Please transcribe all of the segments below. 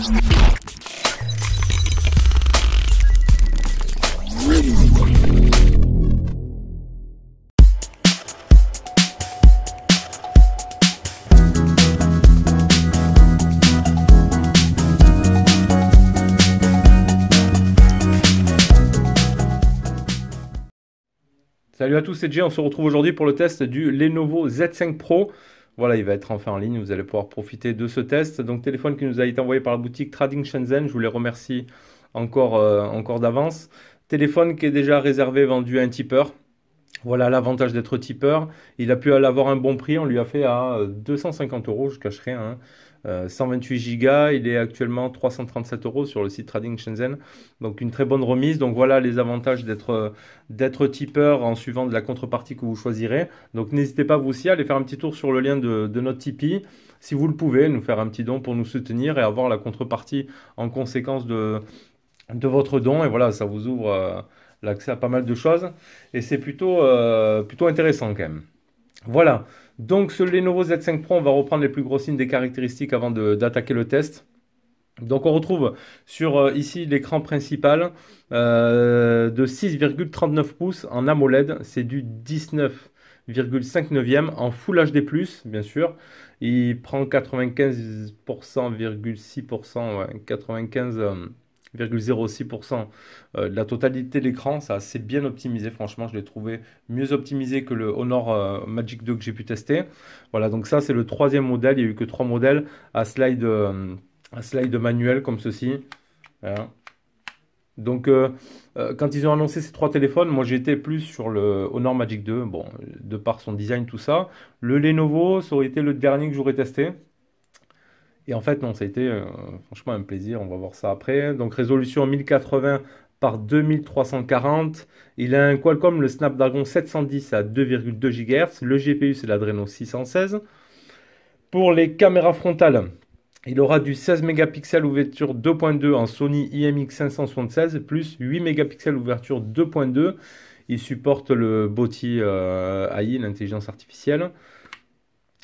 Salut à tous, c'est Jay, on se retrouve aujourd'hui pour le test du Lenovo Z5 Pro. Voilà, il va être enfin en ligne, vous allez pouvoir profiter de ce test. Donc téléphone qui nous a été envoyé par la boutique Trading Shenzhen, je vous les remercie encore d'avance. Téléphone qui est déjà réservé, vendu à un tipeur. Voilà l'avantage d'être tipeur. Il a pu avoir un bon prix, on lui a fait à 250 euros, je ne cache rien, hein. 128 Go, il est actuellement 337 euros sur le site Trading Shenzhen. Donc une très bonne remise. Donc voilà les avantages d'être tipeur en suivant de la contrepartie que vous choisirez. Donc n'hésitez pas vous aussi à aller faire un petit tour sur le lien de notre Tipeee. Si vous le pouvez, nous faire un petit don pour nous soutenir et avoir la contrepartie en conséquence de votre don. Et voilà, ça vous ouvre l'accès à pas mal de choses. Et c'est plutôt intéressant quand même. Voilà, donc ce Lenovo Z5 Pro, on va reprendre les plus gros signes des caractéristiques avant d'attaquer le test. Donc on retrouve sur ici l'écran principal de 6,39 pouces en AMOLED, c'est du 19,5 neuvième en Full HD+, bien sûr. Il prend 95,6%, ouais, 95,06% de la totalité de l'écran. Ça c'est bien optimisé, franchement je l'ai trouvé mieux optimisé que le Honor Magic 2 que j'ai pu tester. Voilà, donc ça c'est le troisième modèle, il n'y a eu que 3 modèles à slide manuel comme ceci. Voilà. Donc quand ils ont annoncé ces 3 téléphones, moi j'étais plus sur le Honor Magic 2, bon, de par son design tout ça. Le Lenovo, ça aurait été le dernier que j'aurais testé. Et en fait, non, ça a été franchement un plaisir. On va voir ça après. Donc, résolution 1080 par 2340. Il a un Qualcomm, le Snapdragon 710 à 2,2 GHz. Le GPU, c'est l'Adreno 616. Pour les caméras frontales, il aura du 16 mégapixels ouverture 2.2 en Sony IMX 576 plus 8 mégapixels ouverture 2.2. Il supporte le Boti AI, l'intelligence artificielle.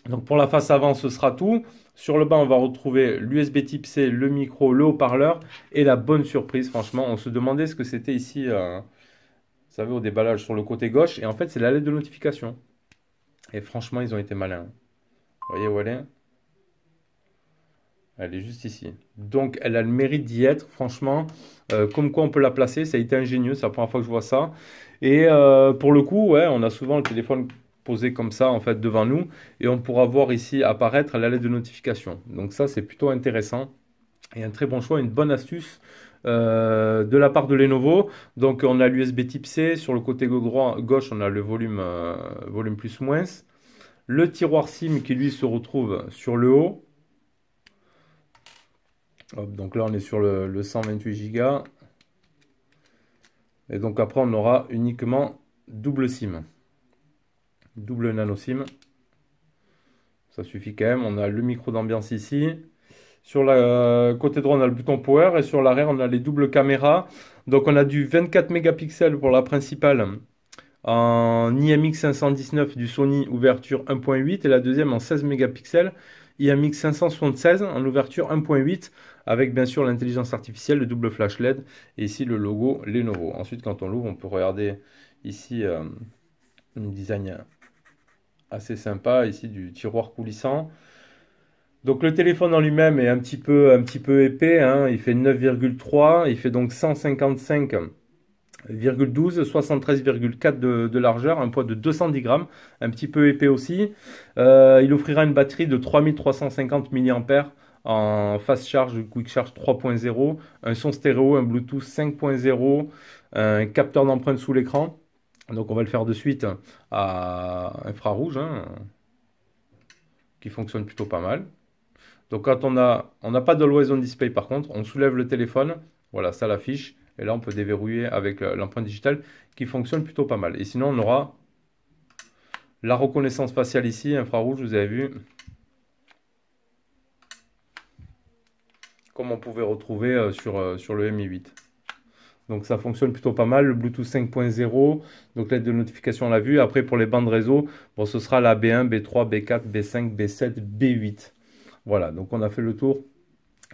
Donc pour la face avant, ce sera tout. Sur le bas, on va retrouver l'USB type C, le micro, le haut-parleur et la bonne surprise. Franchement, on se demandait ce que c'était ici, vous savez, au déballage sur le côté gauche. Et en fait, c'est la lettre de notification. Et franchement, ils ont été malins. Vous voyez où elle est? Elle est juste ici. Donc, elle a le mérite d'y être, franchement. Comme quoi, on peut la placer. Ça a été ingénieux. C'est la première fois que je vois ça. Et pour le coup, ouais, on a souvent le téléphone posé comme ça en fait devant nous et on pourra voir ici apparaître la lettre de notification. Donc ça c'est plutôt intéressant et un très bon choix, une bonne astuce de la part de Lenovo. Donc on a l'USB type C, sur le côté gauche on a le volume plus moins, le tiroir SIM qui lui se retrouve sur le haut. Hop, donc là on est sur le 128 Go et donc après on aura uniquement double SIM. Double nano SIM, ça suffit quand même. On a le micro d'ambiance ici. Sur le côté droit, on a le bouton power et sur l'arrière, on a les doubles caméras. Donc, on a du 24 mégapixels pour la principale en IMX 519 du Sony ouverture 1.8 et la deuxième en 16 mégapixels IMX 576 en ouverture 1.8 avec bien sûr l'intelligence artificielle, le double flash LED et ici le logo Lenovo. Ensuite, quand on l'ouvre, on peut regarder ici un design assez sympa ici du tiroir coulissant. Donc le téléphone en lui-même est un petit peu épais, hein. Il fait 9,3, il fait donc 155,12, 73,4 de largeur, un poids de 210 grammes, un petit peu épais aussi. Il offrira une batterie de 3350 mAh en fast charge, quick charge 3.0, un son stéréo, un Bluetooth 5.0, un capteur d'empreinte sous l'écran. Donc on va le faire de suite à infrarouge, hein, qui fonctionne plutôt pas mal. Donc quand on n'a pas d'Always On Display par contre, on soulève le téléphone, voilà, ça l'affiche. Et là on peut déverrouiller avec l'empreinte digitale qui fonctionne plutôt pas mal. Et sinon on aura la reconnaissance faciale ici, infrarouge, vous avez vu. Comme on pouvait retrouver sur le Mi 8. Donc ça fonctionne plutôt pas mal. Le Bluetooth 5.0, donc l'aide de notification on l'a vu. Après pour les bandes réseau, bon, ce sera la B1, B3, B4, B5, B7, B8. Voilà, donc on a fait le tour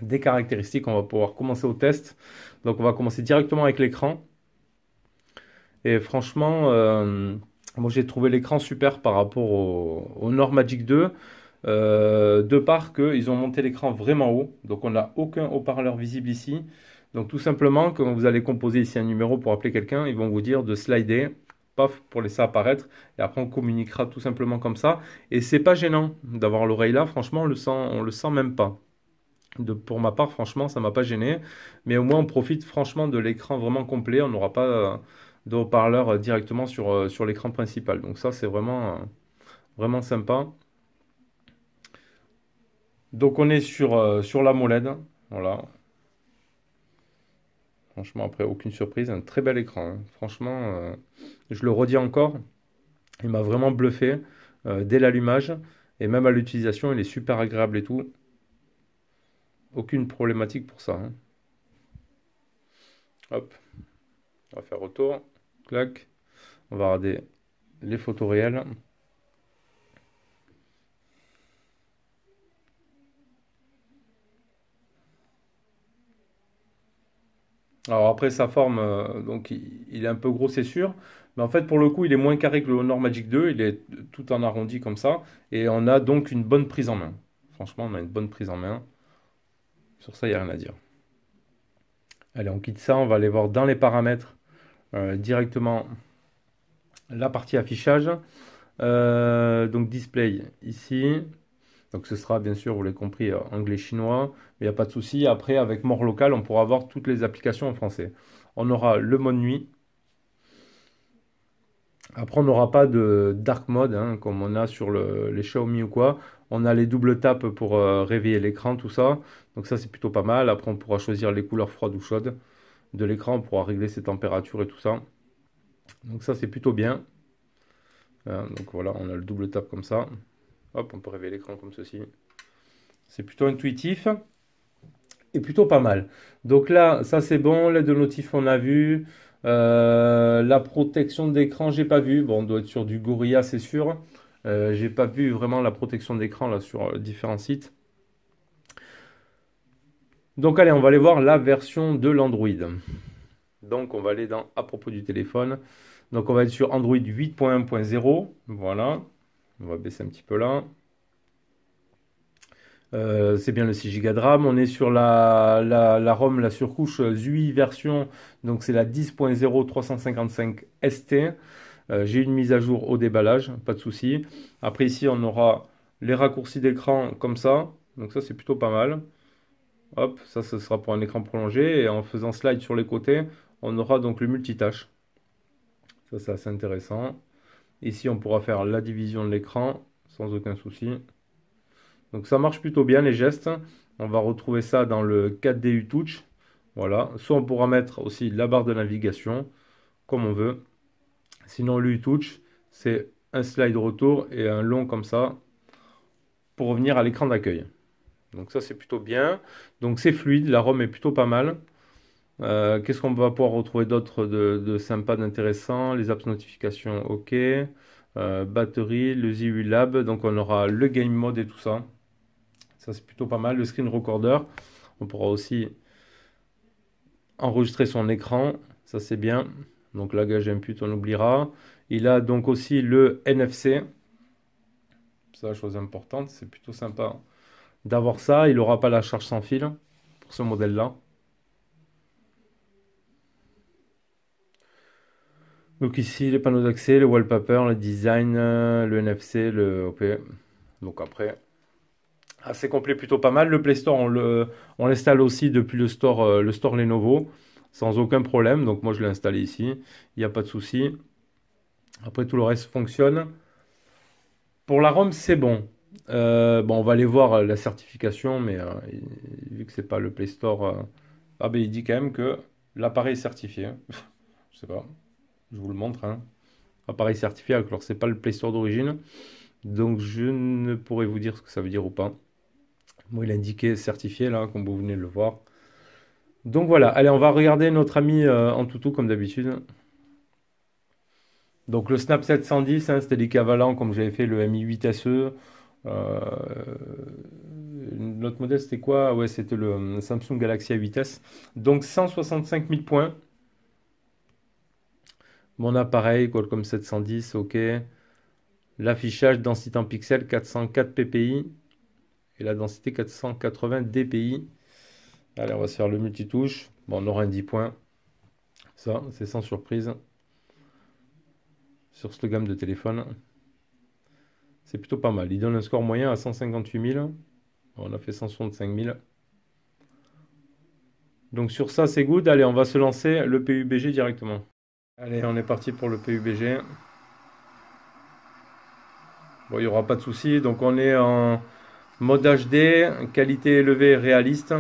des caractéristiques, on va pouvoir commencer au test. Donc on va commencer directement avec l'écran. Et franchement, moi j'ai trouvé l'écran super par rapport au Nord Magic 2. De part qu'ils ont monté l'écran vraiment haut, donc on n'a aucun haut-parleur visible ici. Donc tout simplement, quand vous allez composer ici un numéro pour appeler quelqu'un, ils vont vous dire de slider, paf, pour laisser apparaître, et après on communiquera tout simplement comme ça. Et c'est pas gênant d'avoir l'oreille là, franchement on le sent même pas. Pour ma part, franchement, ça m'a pas gêné, mais au moins on profite franchement de l'écran vraiment complet, on n'aura pas de haut-parleur directement sur l'écran principal. Donc ça c'est vraiment sympa. Donc on est sur la MOLED, voilà. Franchement, après, aucune surprise, un très bel écran, hein. Franchement, je le redis encore, il m'a vraiment bluffé dès l'allumage, et même à l'utilisation, il est super agréable et tout. Aucune problématique pour ça, hein. Hop, on va faire retour, clac, on va regarder les photos réelles. Alors après sa forme, donc il est un peu gros c'est sûr, mais en fait pour le coup il est moins carré que le Honor Magic 2, il est tout en arrondi comme ça, et on a donc une bonne prise en main. Franchement on a une bonne prise en main, sur ça il n'y a rien à dire. Allez on quitte ça, on va aller voir dans les paramètres directement la partie affichage. Donc display ici, donc ce sera bien sûr, vous l'avez compris, anglais-chinois, mais il n'y a pas de souci. Après, avec More Local, on pourra avoir toutes les applications en français. On aura le mode nuit. Après, on n'aura pas de dark mode, hein, comme on a sur les Xiaomi ou quoi. On a les double tapes pour réveiller l'écran, tout ça. Donc ça, c'est plutôt pas mal. Après, on pourra choisir les couleurs froides ou chaudes de l'écran. On pourra régler ses températures et tout ça. Donc ça, c'est plutôt bien. Donc voilà, on a le double tap comme ça. Hop, on peut réveiller l'écran comme ceci. C'est plutôt intuitif et plutôt pas mal. Donc là, ça c'est bon. L'aide de notif, on a vu. La protection d'écran, j'ai pas vu. Bon, on doit être sur du Gorilla, c'est sûr. J'ai pas vu vraiment la protection d'écran là sur différents sites. Donc allez, on va aller voir la version de l'Android. Donc on va aller dans à propos du téléphone. Donc on va être sur Android 8.1.0. Voilà. On va baisser un petit peu là. C'est bien le 6 Go de RAM. On est sur la ROM, la surcouche ZUI version. Donc c'est la 10.0 355 ST. J'ai une mise à jour au déballage, pas de souci. Après ici on aura les raccourcis d'écran comme ça. Donc ça c'est plutôt pas mal. Hop, ça ce sera pour un écran prolongé. Et en faisant slide sur les côtés, on aura donc le multitâche. Ça c'est assez intéressant. Ici on pourra faire la division de l'écran sans aucun souci. Donc ça marche plutôt bien les gestes. On va retrouver ça dans le 4DU Touch. Voilà. Soit on pourra mettre aussi la barre de navigation, comme on veut. Sinon l'U Touch, c'est un slide retour et un long comme ça pour revenir à l'écran d'accueil. Donc ça c'est plutôt bien. Donc c'est fluide, la ROM est plutôt pas mal. Qu'est-ce qu'on va pouvoir retrouver d'autre de sympa, d'intéressant? Les apps notifications, ok. Batterie, le ZUI Lab. Donc on aura le game mode et tout ça. Ça, c'est plutôt pas mal. Le screen recorder, on pourra aussi enregistrer son écran. Ça, c'est bien. Donc, lagage input, on oubliera. Il a donc aussi le NFC. Ça, chose importante. C'est plutôt sympa d'avoir ça. Il n'aura pas la charge sans fil pour ce modèle-là. Donc ici, les panneaux d'accès, le wallpaper, le design, le NFC, le OP. Donc après, assez complet, plutôt pas mal. Le Play Store, on l'installe aussi depuis le store Lenovo, sans aucun problème. Donc moi, je l'ai installé ici, il n'y a pas de souci. Après, tout le reste fonctionne. Pour la ROM, c'est bon. Bon, on va aller voir la certification, mais vu que c'est pas le Play Store, ah ben il dit quand même que l'appareil est certifié. Je sais pas, je vous le montre, hein. Appareil certifié, alors c'est pas le Play Store d'origine, donc je ne pourrais vous dire ce que ça veut dire ou pas. Moi, il a indiqué certifié là, comme vous venez de le voir. Donc voilà, allez, on va regarder notre ami en toutou comme d'habitude. Donc le Snap 710, hein, c'était l'équivalent comme j'avais fait le Mi 8 SE. L'autre modèle, c'était quoi? Ouais, c'était le Samsung Galaxy A8s. Donc 165 000 points. Mon appareil, Qualcomm 710, ok. L'affichage, densité en pixels, 404 ppi. Et la densité, 480 dpi. Allez, on va se faire le multitouche. Bon, on aura un 10 points. Ça, c'est sans surprise. Sur cette gamme de téléphone. C'est plutôt pas mal. Il donne un score moyen à 158 000. On a fait 165 000. Donc sur ça, c'est good. Allez, on va se lancer le PUBG directement. Allez, on est parti pour le PUBG. Bon, il n'y aura pas de souci. Donc on est en mode HD, qualité élevée, réaliste.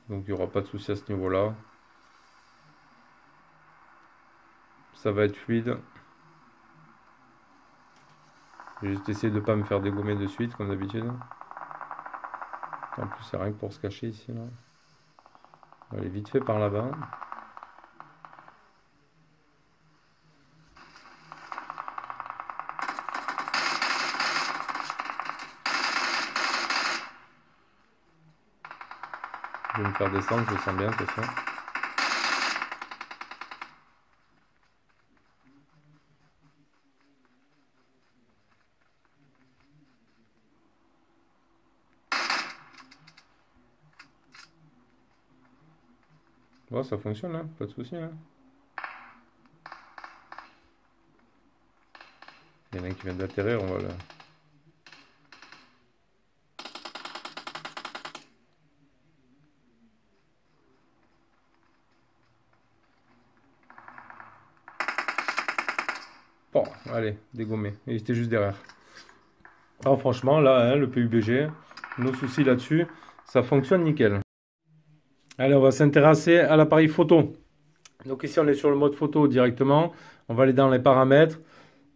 Donc il n'y aura pas de souci à ce niveau-là. Ça va être fluide. Je vais juste essayer de ne pas me faire dégommer de suite, comme d'habitude. En plus, c'est rien que pour se cacher ici. Là. On va aller vite fait par là-bas. Je vais me faire descendre, je le sens bien de toute façon. Bon, ça fonctionne, hein, pas de souci. Hein. Il y en a un qui vient d'atterrir, on va le... Bon, allez, dégommé. Il était juste derrière. Alors franchement, là, hein, le PUBG, nos soucis là-dessus, ça fonctionne nickel. Allez, on va s'intéresser à l'appareil photo. Donc ici, on est sur le mode photo directement. On va aller dans les paramètres.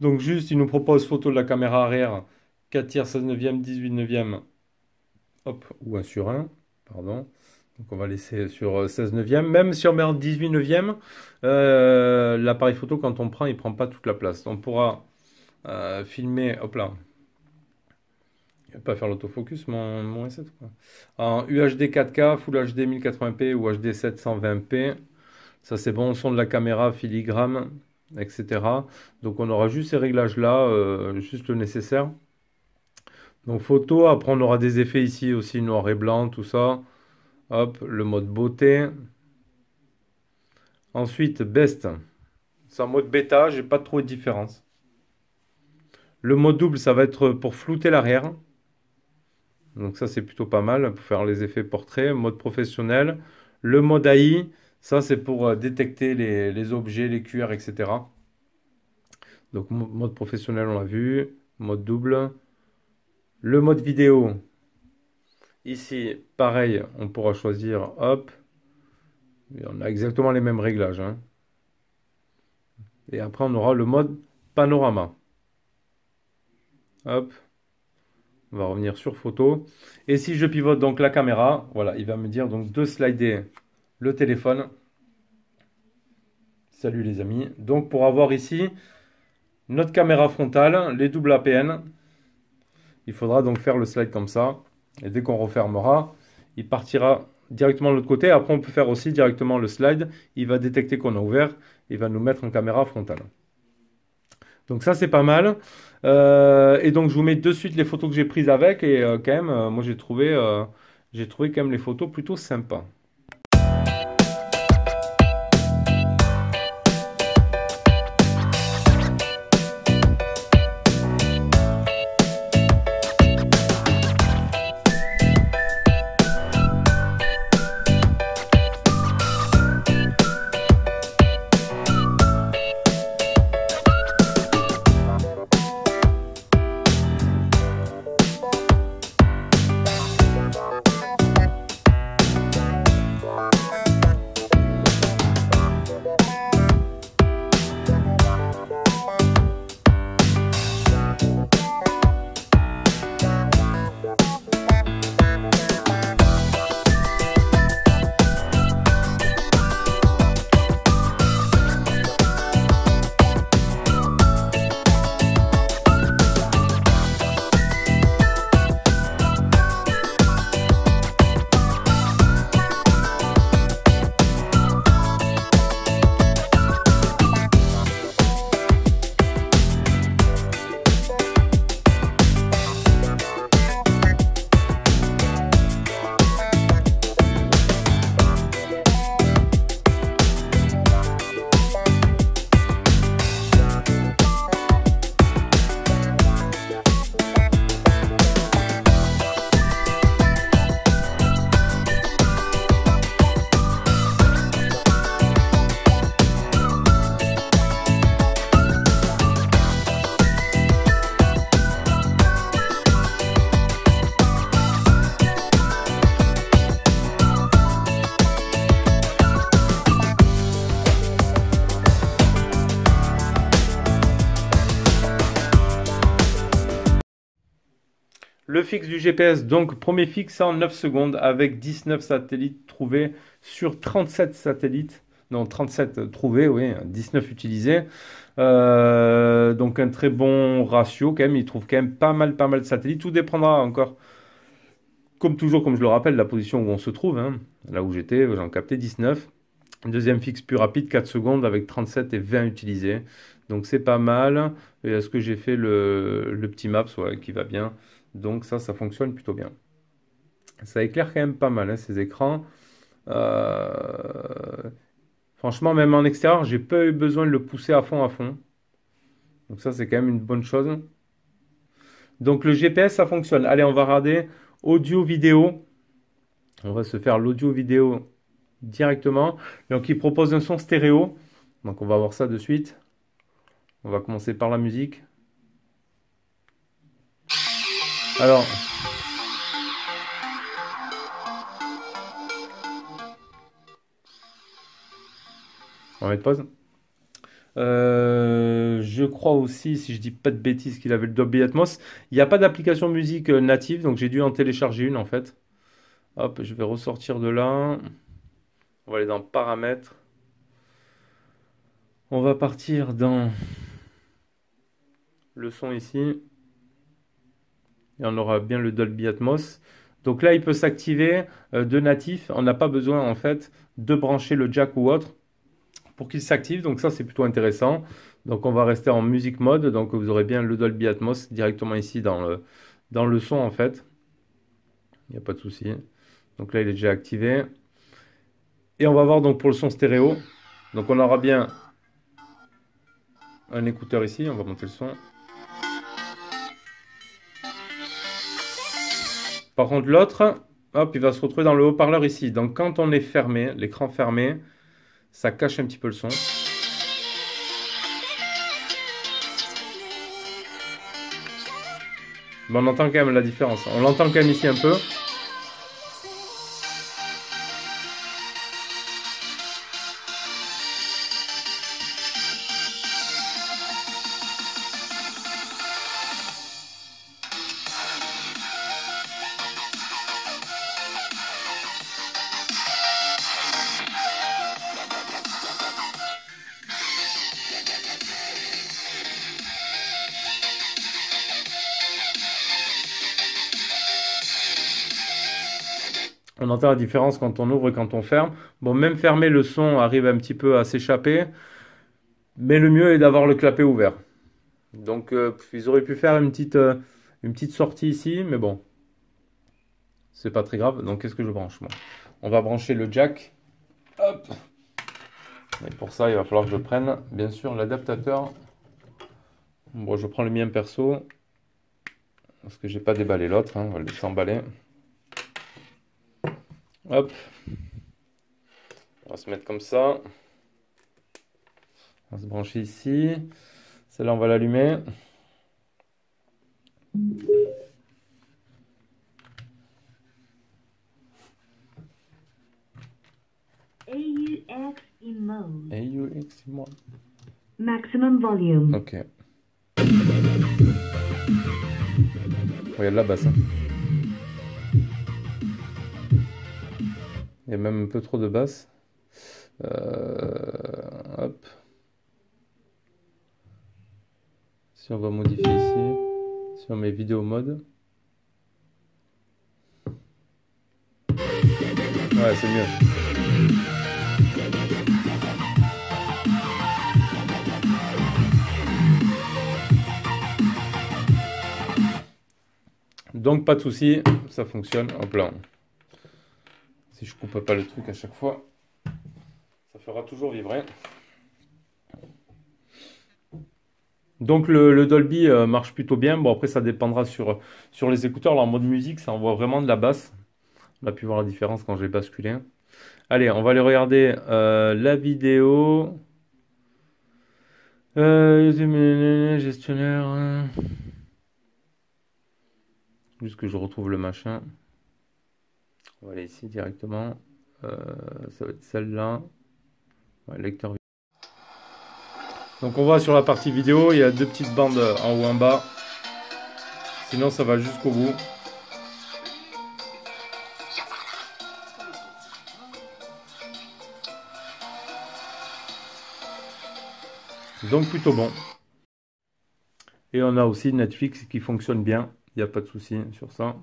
Donc juste, il nous propose photo de la caméra arrière, 4 tiers, 16 neuvième, 18 neuvième. Hop, ou 1 sur 1, pardon. Donc on va laisser sur 16 neuvième. Même si on met en 18 neuvième, l'appareil photo, quand on prend, il ne prend pas toute la place. On pourra filmer, hop là. Il ne va pas faire l'autofocus, mon S7, quoi. En UHD 4K, Full HD 1080p ou HD 720p. Ça, c'est bon. Son de la caméra, filigrane, etc. Donc, on aura juste ces réglages-là, juste le nécessaire. Donc, photo. Après, on aura des effets ici aussi, noir et blanc, tout ça. Hop, le mode beauté. Ensuite, best. C'est en mode bêta, j'ai pas trop de différence. Le mode double, ça va être pour flouter l'arrière. Donc ça, c'est plutôt pas mal pour faire les effets portrait. Mode professionnel. Le mode AI, ça, c'est pour détecter les objets, les QR, etc. Donc mode professionnel, on l'a vu. Mode double. Le mode vidéo. Ici, pareil, on pourra choisir, hop. Et on a exactement les mêmes réglages. Hein. Et après, on aura le mode panorama. Hop. On va revenir sur photo. Et si je pivote donc la caméra, voilà, il va me dire donc de slider le téléphone. Salut les amis. Donc pour avoir ici notre caméra frontale, les doubles APN, il faudra donc faire le slide comme ça. Et dès qu'on refermera, il partira directement de l'autre côté. Après, on peut faire aussi directement le slide. Il va détecter qu'on a ouvert. Il va nous mettre en caméra frontale. Donc ça, c'est pas mal. Et donc, je vous mets de suite les photos que j'ai prises avec. Et quand même, moi, j'ai trouvé quand même les photos plutôt sympas. fixe du GPS. Donc, premier fixe en 9 secondes avec 19 satellites trouvés sur 37 satellites. Non, 37 trouvés, oui, 19 utilisés. Donc, un très bon ratio quand même. Il trouve quand même pas mal de satellites. Tout dépendra encore, comme toujours, comme je le rappelle, de la position où on se trouve, hein. Là où j'étais, j'en captais 19. Deuxième fixe plus rapide, 4 secondes avec 37 et 20 utilisés. Donc c'est pas mal. Et est-ce que j'ai fait le petit maps ouais, qui va bien. Donc ça fonctionne plutôt bien. Ça éclaire quand même pas mal hein, ces écrans. Franchement, même en extérieur, j'ai pas eu besoin de le pousser à fond. Donc ça c'est quand même une bonne chose. Donc le GPS ça fonctionne. Allez, on va regarder audio-vidéo. On va se faire l'audio-vidéo directement. Donc il propose un son stéréo. Donc on va voir ça de suite. On va commencer par la musique. Alors, on va mettre pause. Je crois aussi, si je dis pas de bêtises, qu'il avait le Dolby Atmos. Il n'y a pas d'application musique native, donc j'ai dû en télécharger une en fait. Hop, je vais ressortir de là. On va aller dans paramètres. On va partir dans le son ici. Et on aura bien le Dolby Atmos. Donc là, il peut s'activer de natif. On n'a pas besoin en fait de brancher le jack ou autre pour qu'il s'active. Donc ça, c'est plutôt intéressant. Donc on va rester en music mode. Donc vous aurez bien le Dolby Atmos directement ici dans le son en fait. Il n'y a pas de souci. Donc là, il est déjà activé. Et on va voir donc pour le son stéréo. Donc on aura bien un écouteur ici. On va monter le son. Par contre, l'autre, hop, il va se retrouver dans le haut-parleur ici. Donc quand on est fermé, l'écran fermé, ça cache un petit peu le son. Mais on entend quand même la différence. On l'entend quand même ici un peu. On entend la différence quand on ouvre et quand on ferme. Bon, même fermé, le son arrive un petit peu à s'échapper. Mais le mieux est d'avoir le clapet ouvert. Donc, ils auraient pu faire une petite sortie ici. Mais bon, c'est pas très grave. Donc, qu'est-ce que je branche moi? On va brancher le jack. Hop. Et pour ça, il va falloir que je prenne, bien sûr, l'adaptateur. Bon, je prends le mien perso. Parce que j'ai pas déballé l'autre. Hein, on va le laisser emballer. Hop. On va se mettre comme ça. On va se brancher ici. Celle-là, on va l'allumer. AUX mode. AUX mode. Maximum volume. Ok. Regarde la basse. Hein. Il y a même un peu trop de basse. Hop. Si on va modifier ici, si on met vidéo mode. Ouais, c'est mieux. Donc pas de souci, ça fonctionne en plein. Si je coupe pas le truc à chaque fois, ça fera toujours vibrer. Donc le Dolby marche plutôt bien. Bon après ça dépendra sur les écouteurs. Là en mode musique ça envoie vraiment de la basse. On a pu voir la différence quand j'ai basculé. Allez, on va aller regarder la vidéo. Gestionnaire. Juste que je retrouve le machin. On va aller ici directement. Ça va être celle-là. Ouais, lecteur vidéo. Donc on va sur la partie vidéo. Il y a deux petites bandes en haut et en bas. Sinon ça va jusqu'au bout. Donc plutôt bon. Et on a aussi Netflix qui fonctionne bien. Il n'y a pas de souci sur ça.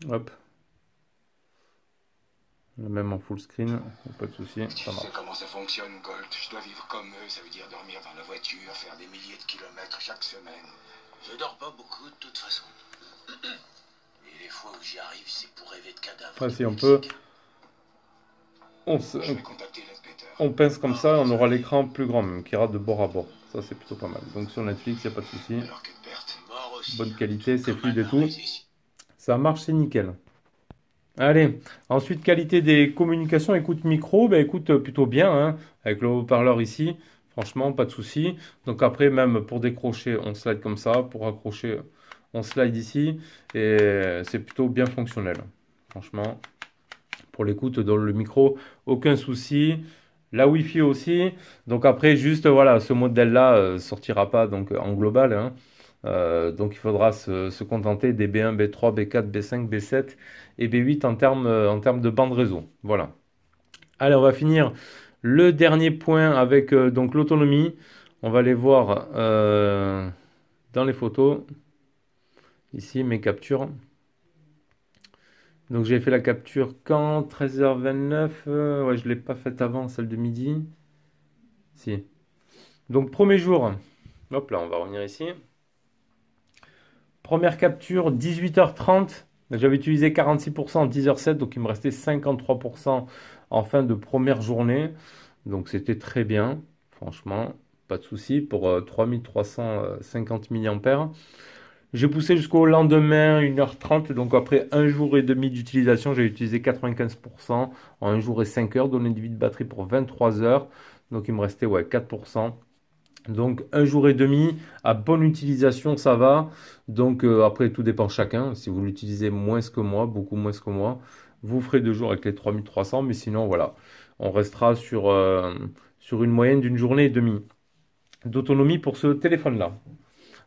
Hop. Même en full screen, pas de souci. Tu sais comment ça fonctionne, Colt. Je dois vivre comme eux, ça veut dire dormir dans la voiture, faire des milliers de kilomètres chaque semaine. Je dors pas beaucoup de toute façon. Et les fois où j'y arrive, c'est pour rêver de cadavres. Après, si on peut, on pince comme ça, on aura l'écran plus grand même, qui ira de bord à bord. Ça, c'est plutôt pas mal. Donc sur Netflix, il n'y a pas de souci. Bonne qualité, c'est fluide et tout. Ça marche, c'est nickel. Allez, ensuite, qualité des communications, écoute micro, ben écoute plutôt bien, hein, avec le haut-parleur ici, franchement, pas de souci. Donc après, même pour décrocher, on slide comme ça, pour accrocher, on slide ici, et c'est plutôt bien fonctionnel, franchement. Pour l'écoute dans le micro, aucun souci. La Wi-Fi aussi, donc après, juste, voilà, ce modèle-là sortira pas donc en global, hein. Donc il faudra se contenter des B1, B3, B4, B5, B7 et B8 en termes de bande réseau. Voilà. Allez, on va finir le dernier point avec donc l'autonomie. On va aller voir dans les photos. Ici, mes captures. Donc j'ai fait la capture quand 13h29. Ouais, je ne l'ai pas faite avant, celle de midi. Si. Donc premier jour. Hop là, on va revenir ici. Première capture, 18h30. J'avais utilisé 46% en 10h07, donc il me restait 53% en fin de première journée. Donc c'était très bien, franchement, pas de souci pour 3350 mAh. J'ai poussé jusqu'au lendemain, 1h30, donc après un jour et demi d'utilisation, j'ai utilisé 95% en 1 jour et 5 heures, donné de vie de batterie pour 23 heures. Donc il me restait 4%. Donc un jour et demi à bonne utilisation, ça va. Donc après tout dépend chacun. Si vous l'utilisez moins que moi, beaucoup moins que moi, vous ferez 2 jours avec les 3300. Mais sinon voilà, on restera sur une moyenne d'une journée et demie d'autonomie pour ce téléphone-là.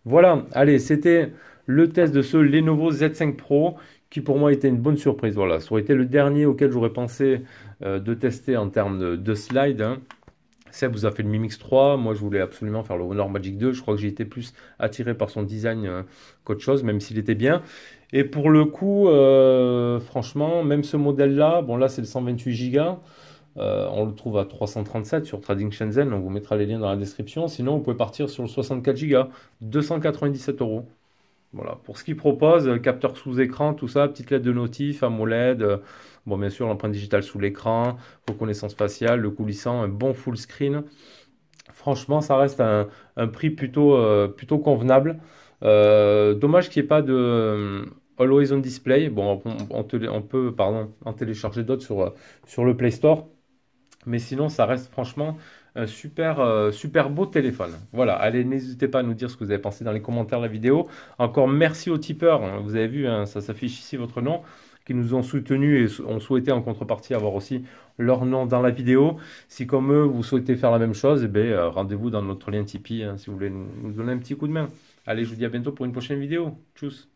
Voilà, allez, c'était le test de ce Lenovo Z5 Pro qui pour moi était une bonne surprise. Voilà, ça aurait été le dernier auquel j'aurais pensé de tester en termes de slide, hein. Seb vous a fait le Mi Mix 3, moi je voulais absolument faire le Honor Magic 2, je crois que j'ai été plus attiré par son design qu'autre chose, même s'il était bien. Et pour le coup, franchement, même ce modèle-là, bon là c'est le 128 Go, on le trouve à 337 sur Trading Shenzhen, on vous mettra les liens dans la description. Sinon vous pouvez partir sur le 64 Go, 297 €. Voilà, pour ce qu'il propose, capteur sous écran, tout ça, petite LED de notif, AMOLED, bon bien sûr l'empreinte digitale sous l'écran, reconnaissance faciale, le coulissant, un bon full screen. Franchement, ça reste un prix plutôt convenable. Dommage qu'il n'y ait pas de Always On Display. Bon, on peut en télécharger d'autres sur le Play Store. Mais sinon, ça reste franchement un super beau téléphone. Voilà, allez, n'hésitez pas à nous dire ce que vous avez pensé dans les commentaires de la vidéo. Encore merci aux tipeurs, hein. Vous avez vu, hein, ça s'affiche ici votre nom, qui nous ont soutenus et ont souhaité en contrepartie avoir aussi leur nom dans la vidéo. Si comme eux, vous souhaitez faire la même chose, rendez-vous dans notre lien Tipeee, hein, si vous voulez nous donner un petit coup de main. Allez, je vous dis à bientôt pour une prochaine vidéo. Tchuss.